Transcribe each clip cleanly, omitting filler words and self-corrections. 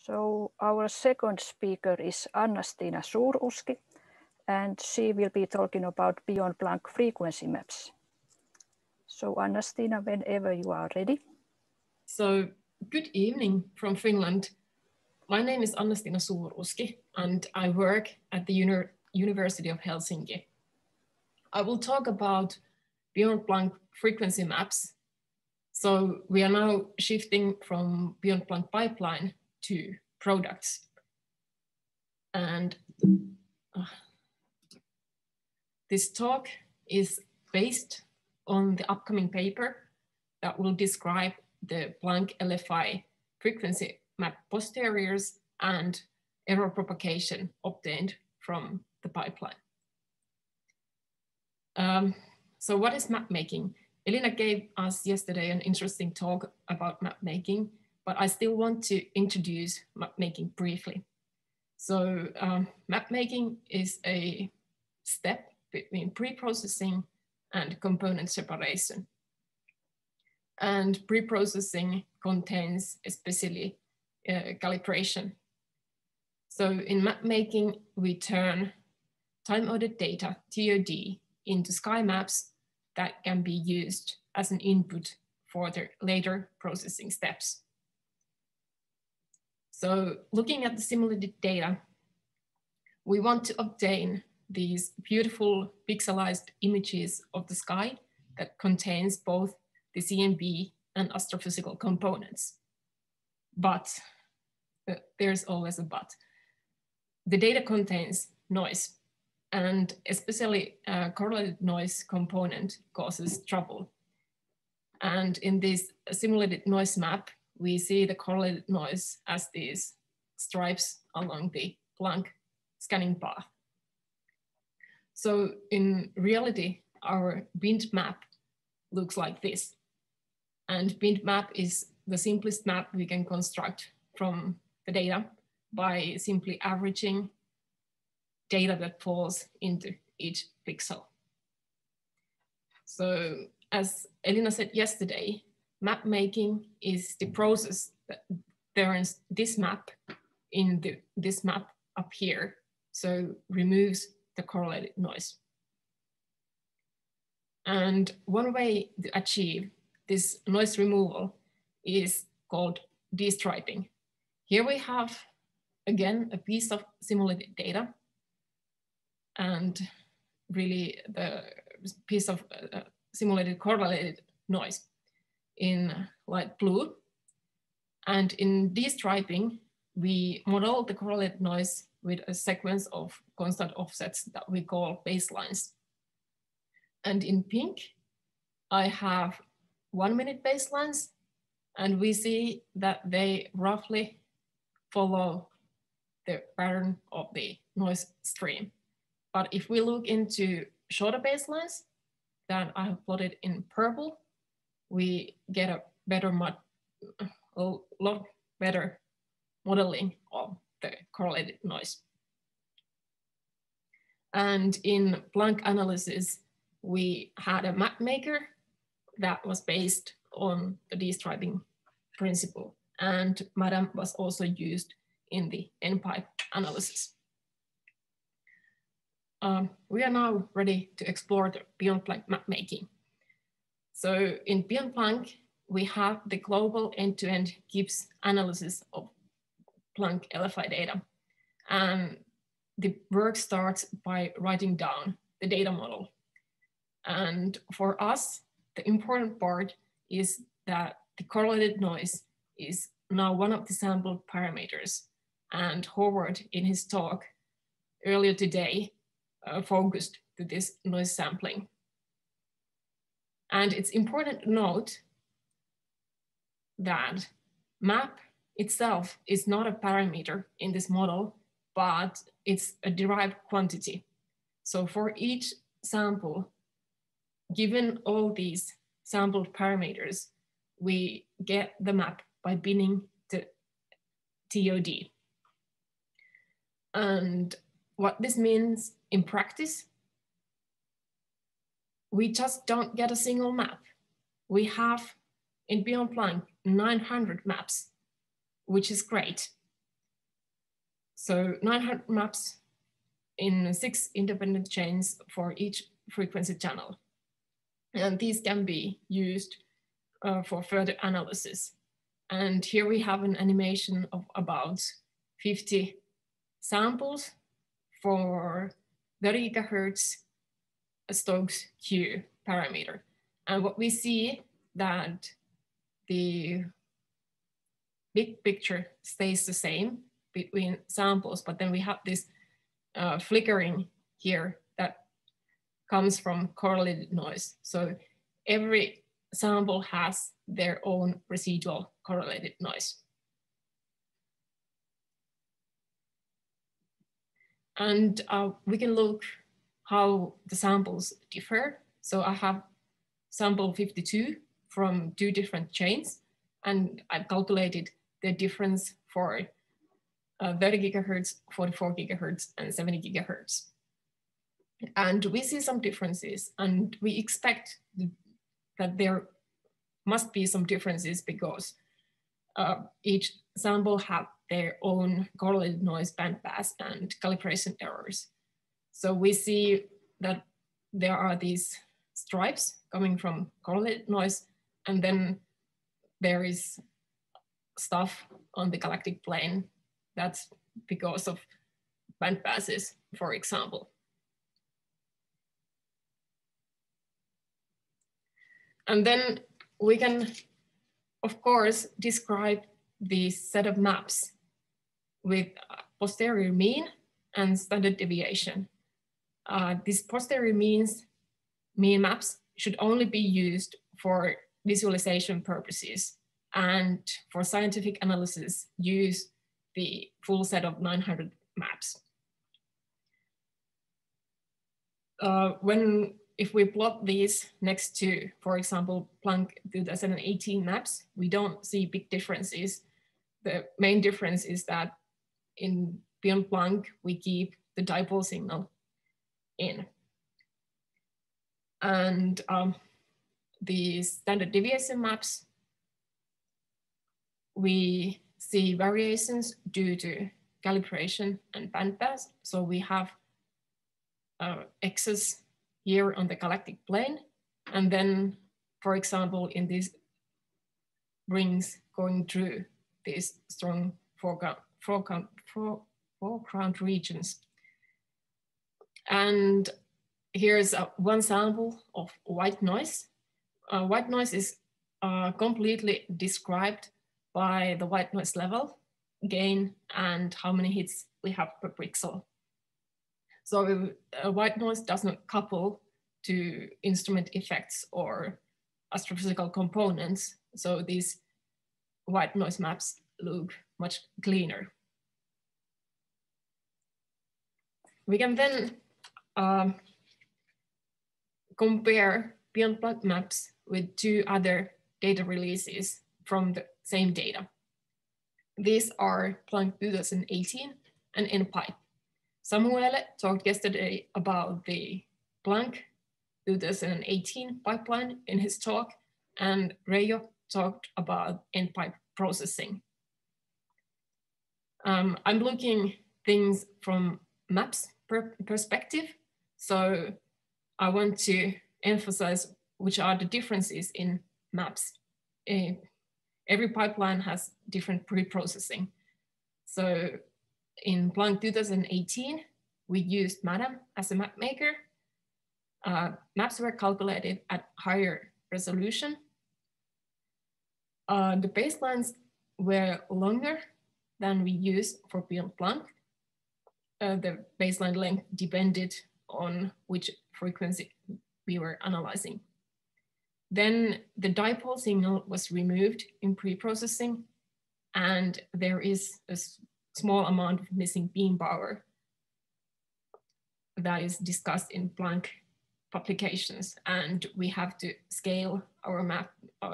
So our second speaker is Anna-Stiina Suur-Uski, and she will be talking about BeyondPlanck frequency maps. So Anna-Stiina, whenever you are ready. So good evening from Finland. My name is Anna-Stiina Suur-Uski, and I work at the University of Helsinki. I will talk about BeyondPlanck frequency maps. So we are now shifting from BeyondPlanck pipeline to products. And this talk is based on the upcoming paper that will describe the Planck LFI frequency map posteriors and error propagation obtained from the pipeline. So what is map making? Elina gave us yesterday an interesting talk about map making, but I still want to introduce map making briefly. So map making is a step between pre-processing and component separation. And pre-processing contains especially calibration. So in map making, we turn time-ordered data, TOD, into sky maps that can be used as an input for the later processing steps. So looking at the simulated data, we want to obtain these beautiful pixelized images of the sky that contains both the CMB and astrophysical components. But there's always a but. The data contains noise, and especially correlated noise component causes trouble. And in this simulated noise map, we see the correlated noise as these stripes along the Planck scanning path. So in reality, our binned map looks like this. And binned map is the simplest map we can construct from the data by simply averaging data that falls into each pixel. So as Elina said yesterday, map making is the process that turns this map into this map up here. So removes the correlated noise. And one way to achieve this noise removal is called destriping. Here we have, again, a piece of simulated data and really the piece of simulated correlated noise in light blue. And in destriping, we model the correlated noise with a sequence of constant offsets that we call baselines. And in pink, I have 1 minute baselines, and we see that they roughly follow the pattern of the noise stream. But if we look into shorter baselines that I have plotted in purple, we get a lot better modeling of the correlated noise. And in Planck analysis, we had a map maker that was based on the destriping principle, and MADAM was also used in the NPIPE analysis. We are now ready to explore the BeyondPlanck map making. So in BeyondPlanck, we have the global end-to-end Gibbs analysis of Planck LFI data. And the work starts by writing down the data model. And for us, the important part is that the correlated noise is now one of the sampled parameters. And Howard, in his talk earlier today, focused to this noise sampling. And it's important to note that map itself is not a parameter in this model, but it's a derived quantity. So for each sample, given all these sampled parameters, we get the map by binning the TOD. And what this means in practice, we just don't get a single map. We have in BeyondPlanck 900 maps, which is great. So 900 maps in 6 independent chains for each frequency channel. And these can be used for further analysis. And here we have an animation of about 50 samples for 30 gigahertz Stokes Q parameter. And what we see that the big picture stays the same between samples, but then we have this flickering here that comes from correlated noise. So every sample has their own residual correlated noise. And we can look how the samples differ. So I have sample 52 from 2 different chains, and I've calculated the difference for 30 gigahertz, 44 gigahertz, and 70 gigahertz. And we see some differences, and we expect that there must be some differences because each sample have their own correlated noise bandpass and calibration errors. So we see that there are these stripes coming from correlated noise, and then there is stuff on the galactic plane that's because of bandpasses, for example. And then we can, of course, describe this set of maps with posterior mean and standard deviation. These posterior mean maps should only be used for visualization purposes, and for scientific analysis, use the full set of 900 maps. If we plot these next to, for example, Planck 2018 maps, we don't see big differences. The main difference is that in BeyondPlanck, we keep the dipole signal in. And the standard deviation maps, we see variations due to calibration and bandpass. So we have excess here on the galactic plane. And then, for example, in these rings going through these strong foreground regions. And here's one sample of white noise. White noise is completely described by the white noise level, gain, and how many hits we have per pixel. So white noise does not couple to instrument effects or astrophysical components. So these white noise maps look much cleaner. We can then compare BeyondPlanck maps with 2 other data releases from the same data. These are Planck 2018 and NPIPE. Samuele talked yesterday about the Planck 2018 pipeline in his talk, and Reijo talked about NPIPE processing. I'm looking things from maps perspective, so I want to emphasize which are the differences in maps. Every pipeline has different pre-processing. So in Planck 2018, we used MADAM as a map maker. Maps were calculated at higher resolution. The baselines were longer than we use for BeyondPlanck. The baseline length depended on which frequency we were analyzing. Then the dipole signal was removed in pre-processing, and there is a small amount of missing beam power that is discussed in Planck publications, and we have to scale our map,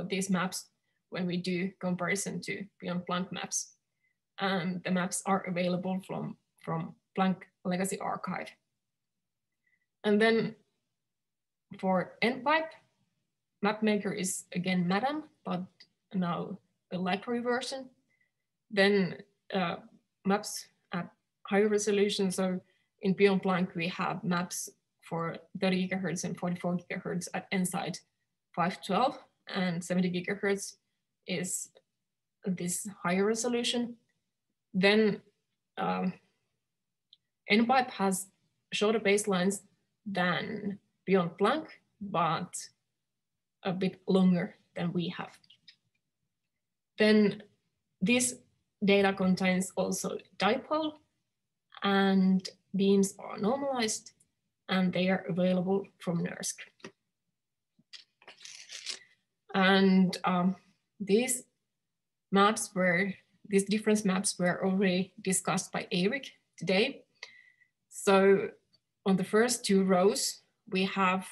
these maps, when we do comparison to BeyondPlanck maps. And the maps are available from Planck Legacy Archive. And then for NPIPE, MapMaker is again MADAM, but now a library version. Then maps at higher resolution. So in BeyondPlanck, we have maps for 30 gigahertz and 44 gigahertz at NSide 512, and 70 gigahertz is this higher resolution. Then NPIPE has shorter baselines than BeyondPlanck, but a bit longer than we have. Then this data contains also dipole, and beams are normalized, and they are available from NERSC. And these difference maps were already discussed by Eirik today. So on the first two rows, we have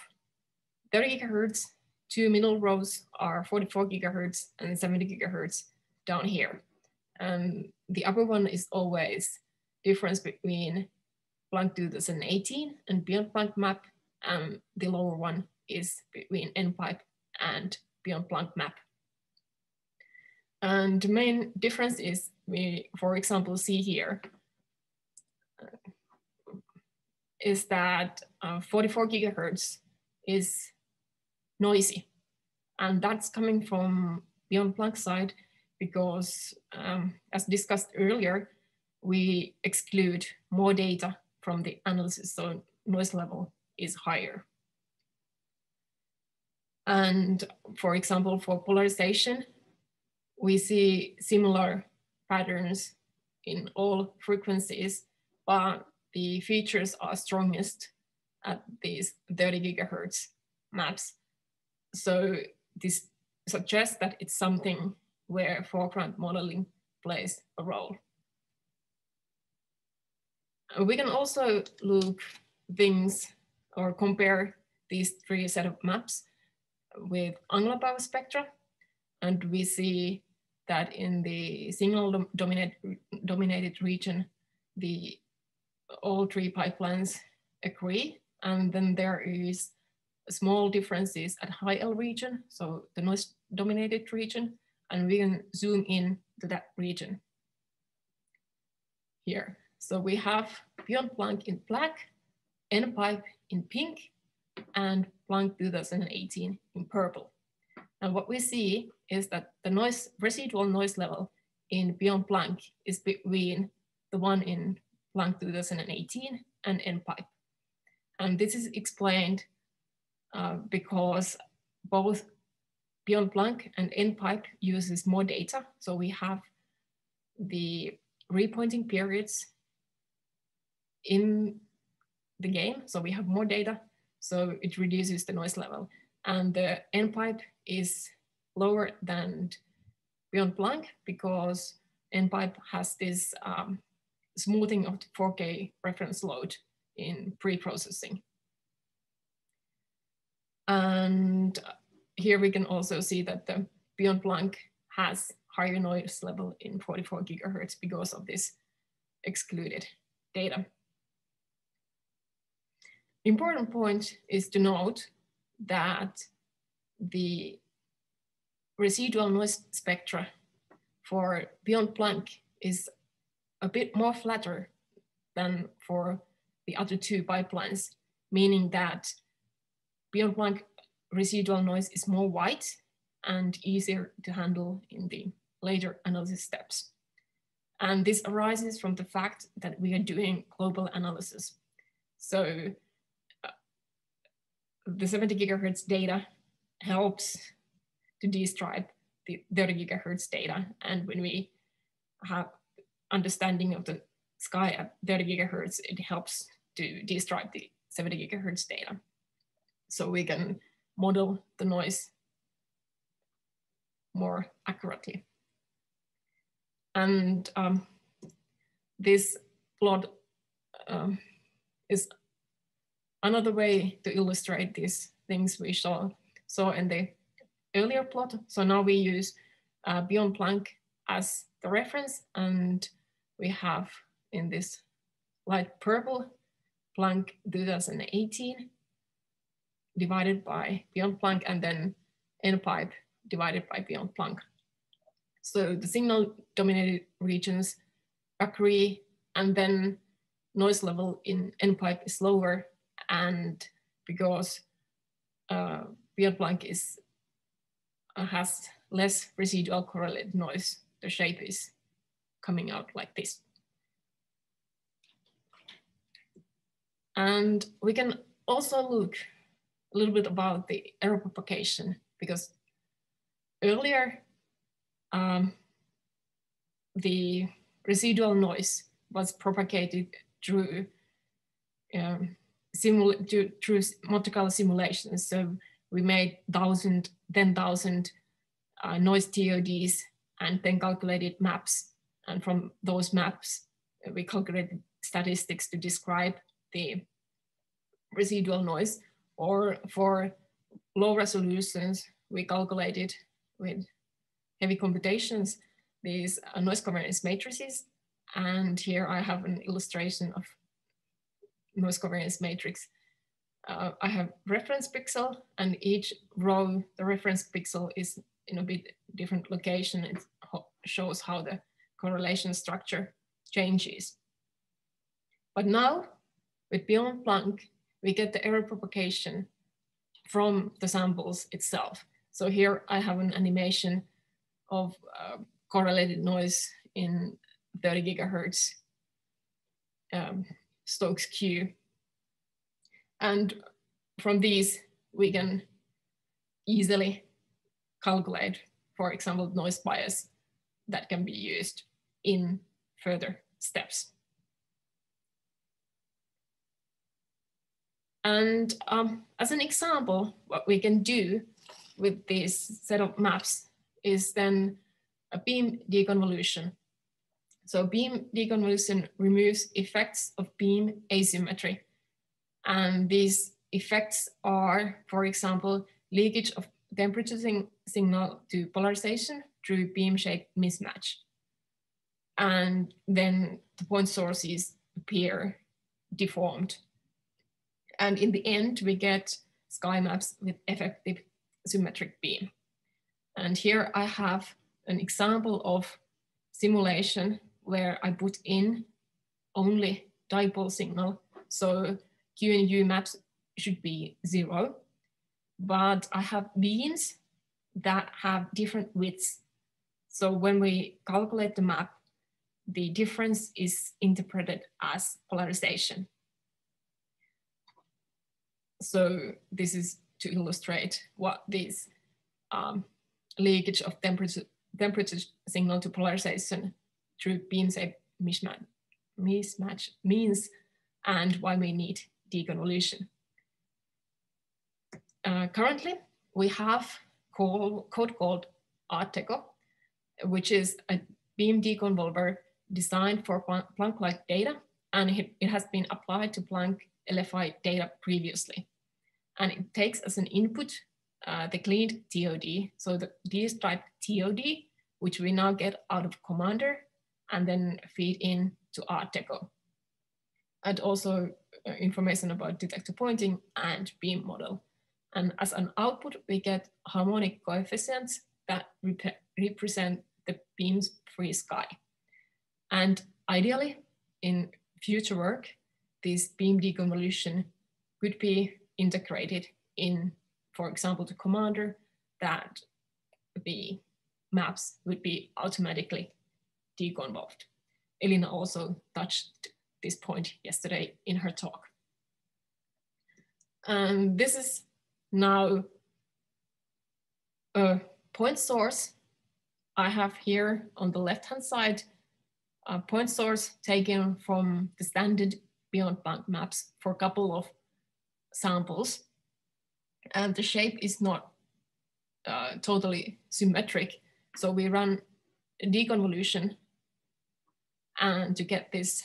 30 gigahertz, two middle rows are 44 gigahertz and 70 gigahertz down here. And the upper one is always difference between Planck 2018 and BeyondPlanck map, and the lower one is between NPIPE and BeyondPlanck map. And the main difference is we, for example, see here is that 44 gigahertz is noisy. And that's coming from BeyondPlanck side because, as discussed earlier, we exclude more data from the analysis, so noise level is higher. And for example, for polarization, we see similar patterns in all frequencies, but the features are strongest at these 30 gigahertz maps. So this suggests that it's something where foreground modeling plays a role. We can also look things or compare these three set of maps with angular power spectra. And we see that in the signal dominated region, all three pipelines agree. And then there is small differences at high L region, so the noise dominated region, and we can zoom in to that region here. So we have BeyondPlanck in black, NPIPE in pink, and Planck 2018 in purple. And what we see is that the residual noise level in BeyondPlanck is between the one in Planck 2018 and NPIPE. And this is explained because both BeyondPlanck and NPIPE uses more data. So we have the repointing periods in the game. So we have more data, so it reduces the noise level. And the NPIPE is lower than BeyondPlanck because NPIPE has this smoothing of the 4K reference load in pre-processing. And here we can also see that the BeyondPlanck has higher noise level in 44 gigahertz because of this excluded data. Important point is to note that the residual noise spectra for BeyondPlanck is a bit more flatter than for the other two pipelines, meaning that BeyondPlanck residual noise is more white and easier to handle in the later analysis steps. And this arises from the fact that we are doing global analysis. So the 70 gigahertz data helps to destripe the 30 gigahertz data. And when we have understanding of the sky at 30 gigahertz, it helps to destripe the 70 gigahertz data. So we can model the noise more accurately. And this plot is another way to illustrate these things we saw in the earlier plot. So now we use BeyondPlanck as the reference, and we have in this light purple Planck 2018 divided by BeyondPlanck, and then NPIPE divided by BeyondPlanck. So the signal dominated regions agree and then noise level in NPIPE is lower, and because BeyondPlanck has less residual correlated noise, the shape is coming out like this. And we can also look a little bit about the error propagation, because earlier the residual noise was propagated through Monte Carlo simulations. So we made 10,000 noise TODs and then calculated maps. And from those maps, we calculated statistics to describe the residual noise. Or for low resolutions, we calculated with heavy computations these noise covariance matrices. And here I have an illustration of noise covariance matrix. I have reference pixel, and each row, the reference pixel is in a bit different location. It shows how the correlation structure changes. But now with BeyondPlanck, we get the error propagation from the samples itself. So here I have an animation of correlated noise in 30 gigahertz Stokes Q. And from these, we can easily calculate, for example, noise bias that can be used in further steps. And as an example, what we can do with this set of maps is then a beam deconvolution. So beam deconvolution removes effects of beam asymmetry. And these effects are, for example, leakage of temperature signal to polarization through beam shape mismatch. And then the point sources appear deformed. And in the end, we get sky maps with effective symmetric beam. And here I have an example of simulation where I put in only dipole signal. So Q and U maps should be 0, but I have beams that have different widths. So when we calculate the map, the difference is interpreted as polarization. So this is to illustrate what this leakage of temperature signal to polarization through beam shape mismatch means, and why we need deconvolution. Currently, we have code called ARTECO, which is a beam deconvolver designed for Planck-like data, and it has been applied to Planck LFI data previously. And it takes as an input the cleaned TOD, so the de-striped TOD, which we now get out of Commander, and then feed in to ARTECO. And also information about detector pointing and beam model. And as an output, we get harmonic coefficients that represent the beam's free sky. And ideally, in future work, this beam deconvolution could be integrated in, for example, the Commander, that the maps would be automatically deconvolved. Elina also touched this point yesterday in her talk. This is now a point source. I have here on the left-hand side a point source taken from the standard BeyondPlanck maps for a couple of samples. And the shape is not totally symmetric. So we run a deconvolution and to get this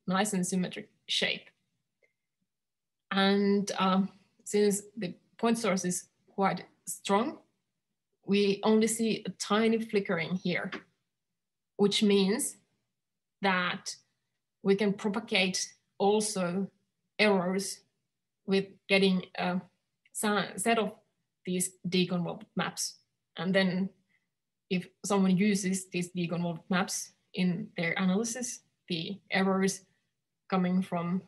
nice and symmetric shape. And since the point source is quite strong, we only see a tiny flickering here, which means that we can propagate also errors with getting a set of these deconvolved maps. And then if someone uses these deconvolved maps in their analysis, the errors coming from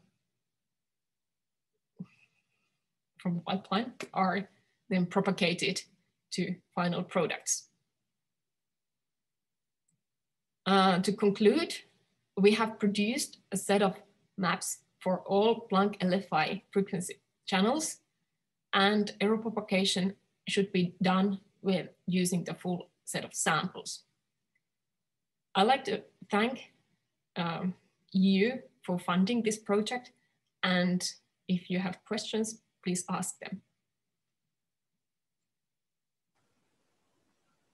the pipeline are then propagated to final products. To conclude, we have produced a set of maps for all Planck LFI frequency channels, and error propagation should be done with using the full set of samples. I'd like to thank you for funding this project, and if you have questions, please ask them.